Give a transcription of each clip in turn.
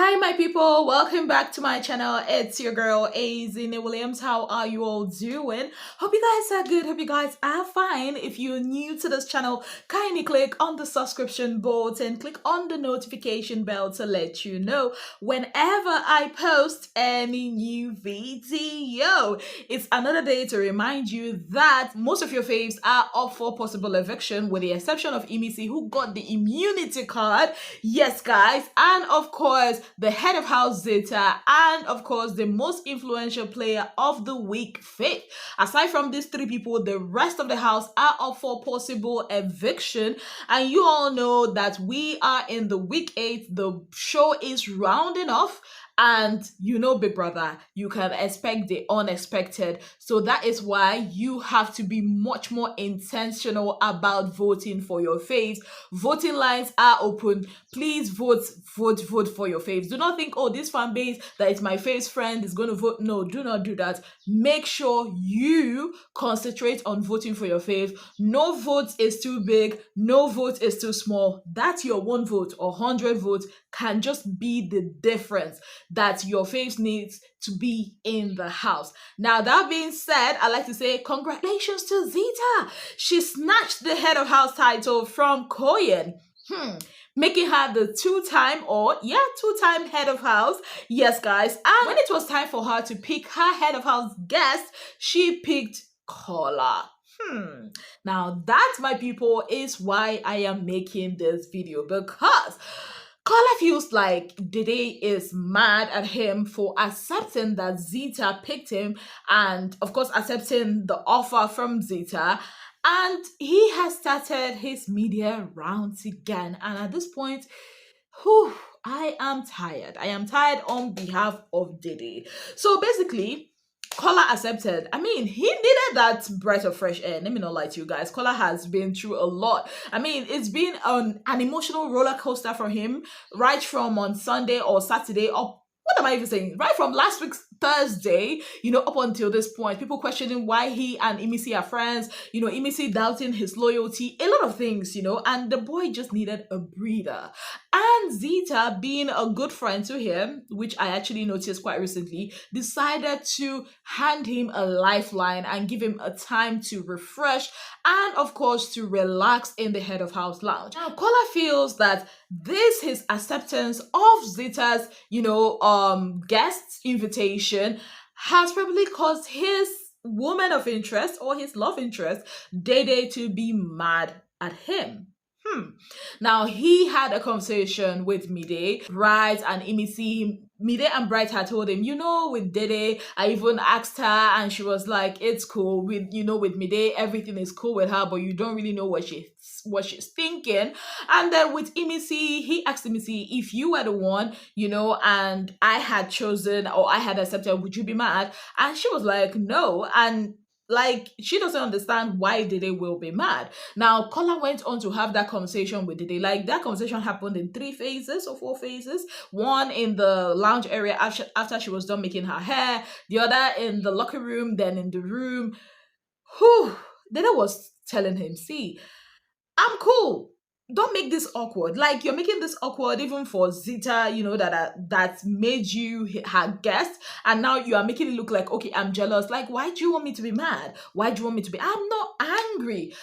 Hi, my people. Welcome back to my channel. It's your girl, Ezinnemwilliams. How are you all doing? Hope you guys are good. Hope you guys are fine. If you're new to this channel, kindly click on the subscription button. Click on the notification bell to let you know whenever I post any new video. It's another day to remind you that most of your faves are up for possible eviction with the exception of Emisi, who got the immunity card. Yes, guys. And of course, the head of house Zeta, and of course the most influential player of the week, Faith. Aside from these three people, the rest of the house are up for possible eviction, and you all know that we are in the week 8. The show is rounding off, and you know, big brother, you can expect the unexpected. So that is why you have to be much more intentional about voting for your faves. Voting lines are open. Please vote for your faves. Do not think, oh, this fan base that is my fave's friend is going to vote. No, do not do that. Make sure you concentrate on voting for your fave. No vote is too big. No vote is too small. That's your 1 vote or 100 votes can just be the difference that your faves needs to be in the house. Now, that being said, I like to say congratulations to Zeta. She snatched the head of house title from Koyen. Making her the two-time head of house. Yes, guys. And when it was time for her to pick her head of house guest, she picked Kola. Now that, my people, is why I am making this video, because Kola feels like Dede is mad at him for accepting that Zeta picked him and, of course, accepting the offer from Zeta. And he has started his media rounds again. And at this point, I am tired. I am tired on behalf of Dede. So basically, Kola accepted. I mean, he needed that breath of fresh air. Let me not lie to you guys. Kola has been through a lot. I mean, it's been an emotional roller coaster for him, right from on Sunday or Saturday up. What am I even saying? Right from last week's Thursday, up until this point, people questioning why he and Emisi are friends, Emisi doubting his loyalty, a lot of things, and the boy just needed a breather. And Zeta, being a good friend to him, which I actually noticed quite recently, decided to hand him a lifeline and give him a time to refresh and, of course, to relax in the head of house lounge. Now, Kola feels that his acceptance of Zeta's, guest invitation has probably caused his woman of interest or his love interest, Dede, to be mad at him. Now, he had a conversation with Mide, Bright, and Emisi. Mide and Bright had told him, with Dede, I even asked her and she was like, it's cool. With Mide, everything is cool with her, but you don't really know what she's thinking. And then with Emisi, he asked Emisi, if you were the one, and I had chosen or I had accepted, would you be mad? And she was like, no. And she doesn't understand why Dede will be mad. Now, Kola went on to have that conversation with Dede. That conversation happened in 3 phases or 4 phases. One in the lounge area after she was done making her hair. The other in the locker room, then in the room. Dede was telling him, see, I'm cool. Don't make this awkward. You're making this awkward even for Zeta, that made you her guest, and now you are making it look like, okay, I'm jealous. Why do you want me to be mad? Why do you want me to be? I'm not angry.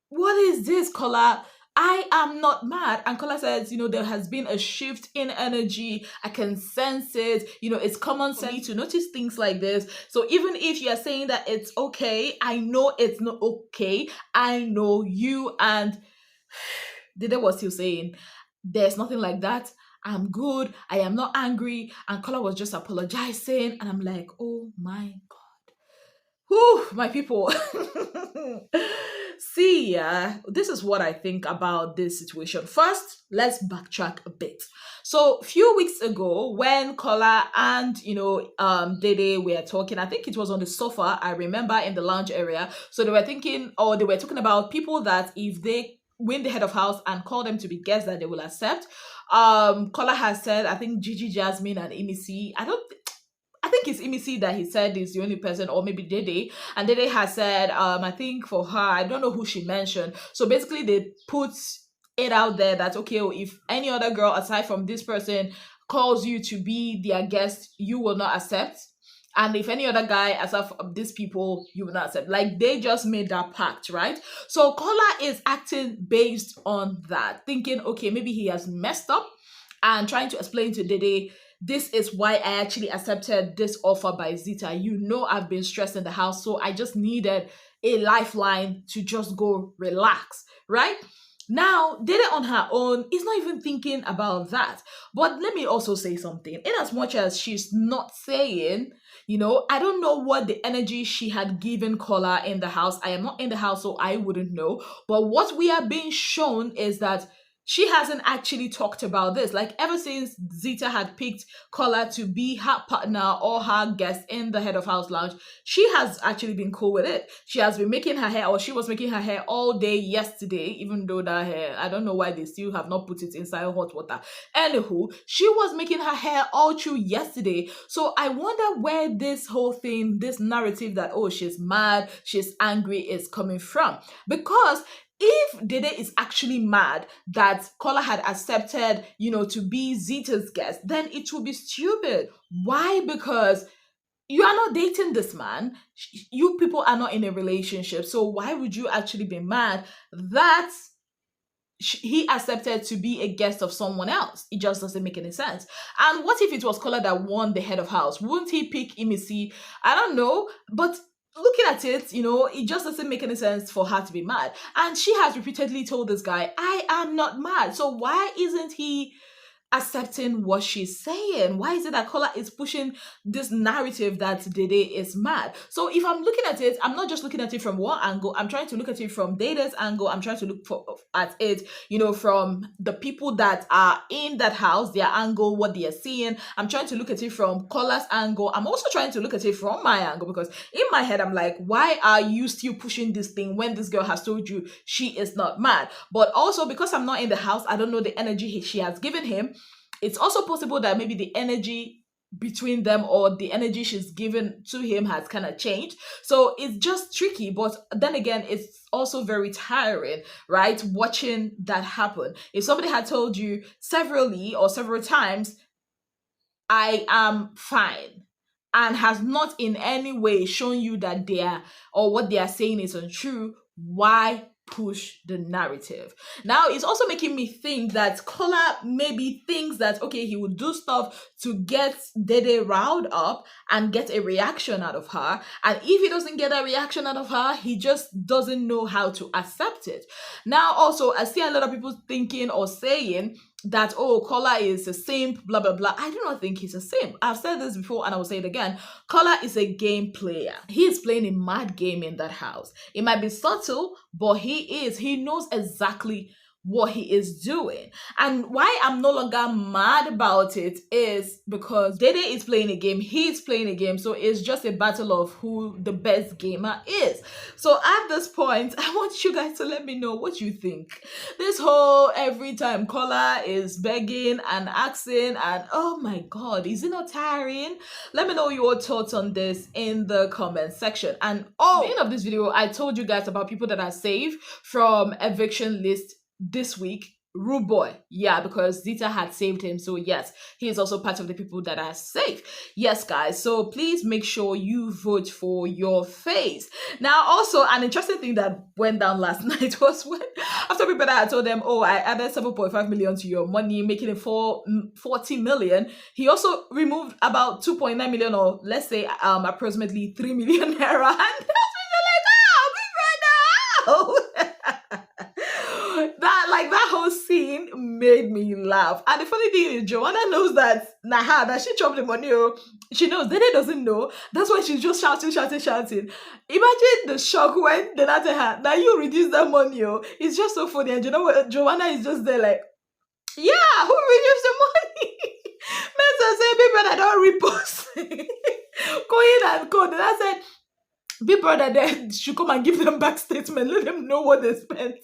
What is this, Kola? I am not mad. And Kola says, there has been a shift in energy. I can sense it. It's common sense to notice things like this. So even if you're saying that it's okay, I know it's not okay. I know you. And Dede was still saying, there's nothing like that. I'm good. I am not angry. And Kola was just apologizing. And I'm like, oh my God. My people. See, this is what I think about this situation. First, let's backtrack a bit. So, a few weeks ago, when Kola and, Dede were talking, I think it was on the sofa, I remember, in the lounge area. So they were talking about people that if they win the head of house and call them to be guests that they will accept. Kola has said, I think Gigi, Jasmine, and Emisi. I think it's Emisi that he said is the only person, or maybe Dede. And Dede has said, I think for her, I don't know who she mentioned. So basically they put it out there that, okay, if any other girl aside from this person calls you to be their guest, you will not accept. And if any other guy aside from these people, you will not accept. Like they just made that pact, right? So Kola is acting based on that, thinking, okay, maybe he has messed up and trying to explain to Dede, this is why I actually accepted this offer by Zita. You know, I've been stressed in the house, so I just needed a lifeline to just go relax, right? Now, Dede on her own is not even thinking about that. But let me also say something. In as much as she's not saying, I don't know what the energy she had given Kola in the house. I am not in the house, so I wouldn't know. But what we are being shown is that she hasn't actually talked about this. Like ever since Zita had picked Kola to be her partner or her guest in the head of house lounge, she has actually been cool with it. She has been making her hair, or she was making her hair all day yesterday, even though that hair, I don't know why they still have not put it inside hot water. Anywho, she was making her hair all through yesterday. So I wonder where this whole thing, this narrative that, oh, she's mad, she's angry is coming from. Because if Dede is actually mad that Kola had accepted, to be Zita's guest, then it will be stupid. Why? Because you are not dating this man. You people are not in a relationship. So why would you actually be mad that he accepted to be a guest of someone else? It just doesn't make any sense. And what if it was Kola that won the head of house? Wouldn't he pick Imisi? I don't know. But looking at it, it just doesn't make any sense for her to be mad. And she has repeatedly told this guy, I am not mad. So why isn't he accepting what she's saying? Why is it that Kola is pushing this narrative that Dede is mad? So if I'm looking at it, I'm not just looking at it from one angle. I'm trying to look at it from Dede's angle. I'm trying to look at it, from the people that are in that house, their angle, what they are seeing. I'm trying to look at it from Kola's angle. I'm also trying to look at it from my angle, because in my head, I'm like, why are you still pushing this thing when this girl has told you she is not mad? But also because I'm not in the house, I don't know the energy she has given him. It's also possible that maybe the energy between them, or the energy she's given to him, has kind of changed. So it's just tricky. But then again, it's also very tiring, right? Watching that happen. If somebody had told you several times, I am fine, and has not in any way shown you that what they are saying is untrue, why push the narrative? Now it's also making me think that Kola maybe thinks that, okay, he would do stuff to get Dede riled up and get a reaction out of her, and if he doesn't get a reaction out of her, he just doesn't know how to accept it. Now also, I see a lot of people thinking or saying that, oh, Kola is a simp, blah blah blah. I do not think he's a simp. I've said this before and I will say it again. Kola is a game player. He is playing a mad game in that house. It might be subtle, but he knows exactly what he is doing. And why I'm no longer mad about it is because Dede is playing a game, he's playing a game, so it's just a battle of who the best gamer is. So at this point, I want you guys to let me know what you think. This whole every time Kola is begging and asking, and oh my god, is it not tiring? Let me know your thoughts on this in the comment section. And at the end of this video, I told you guys about people that are saved from eviction list this week. Rude boy, yeah, because Zita had saved him, so yes, he is also part of the people that are safe. Yes guys, so please make sure you vote for your face. Now also, an interesting thing that went down last night was when after people that I told them, oh, I added 7.5 million to your money, making it 40 million, he also removed about 2.9 million, or let's say approximately 3 million naira, and that's when you're like, oh, big brother, that whole scene made me laugh. And the funny thing is, Joanna knows that that she chopped the money. She knows. Dede doesn't know. That's why she's just shouting. Imagine the shock when they tell her, now you reduce that money. It's just so funny. And you know what? Joanna is just there like, yeah, who reduced the money? Mensa say, big brother, don't repost. Go in and code. And I said, big brother, they should come and give them back statement. Let them know what they spent.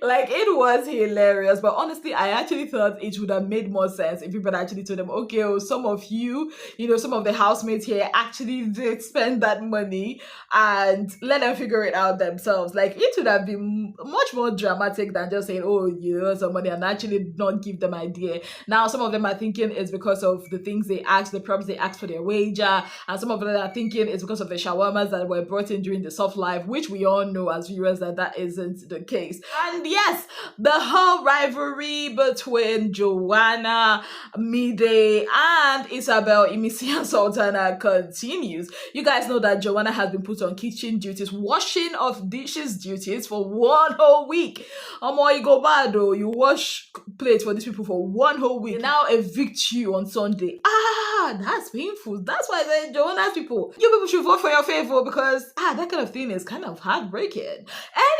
Like it was hilarious, but honestly, I actually thought it would have made more sense if people actually told them, okay, oh, some of you, some of the housemates here actually did spend that money and let them figure it out themselves. Like it would have been much more dramatic than just saying, oh, some money and actually not give them idea. Now, some of them are thinking it's because of the things they asked, the props they asked for their wager, and some of them are thinking it's because of the shawarmas that were brought in during the soft life, which we all know as viewers that that isn't the case. And yes, the whole rivalry between Joanna, Mide, and Isabel, Imisi, and Sultana continues. You guys know that Joanna has been put on kitchen duties, washing of dishes duties for one whole week. You go bad though. You wash plates for these people for one whole week. They now evict you on Sunday. That's painful. That's why I said, Joanna's people, you people should vote for your favor because that kind of thing is kind of heartbreaking.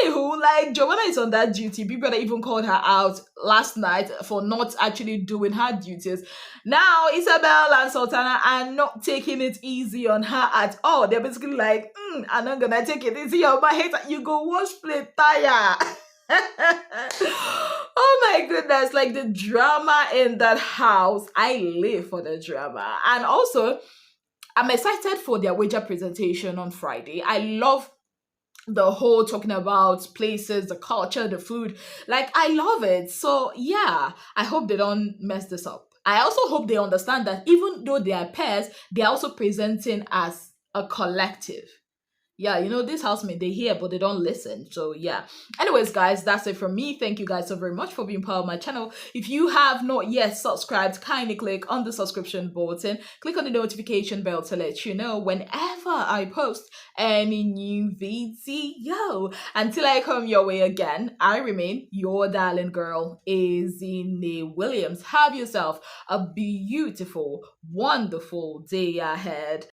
Anywho, like Joanna is on that duty. People that even called her out last night for not actually doing her duties. Now Isabel and Sultana are not taking it easy on her at all. They're basically like, I'm not gonna take it easy on my head. You go wash plate tire. Oh my goodness, like the drama in that house. I live for the drama. And also, I'm excited for their wager presentation on Friday. I love the whole talking about places, the culture, the food. Like, I love it. So, yeah, I hope they don't mess this up. I also hope they understand that even though they are pairs, they're also presenting as a collective. Yeah, this housemate, they hear, but they don't listen. So, yeah. Anyways, guys, that's it from me. Thank you guys so very much for being part of my channel. If you have not yet subscribed, kindly click on the subscription button. Click on the notification bell to let you know whenever I post any new video. Until I come your way again, I remain your darling girl, Ezinnemwilliams. Have yourself a beautiful, wonderful day ahead.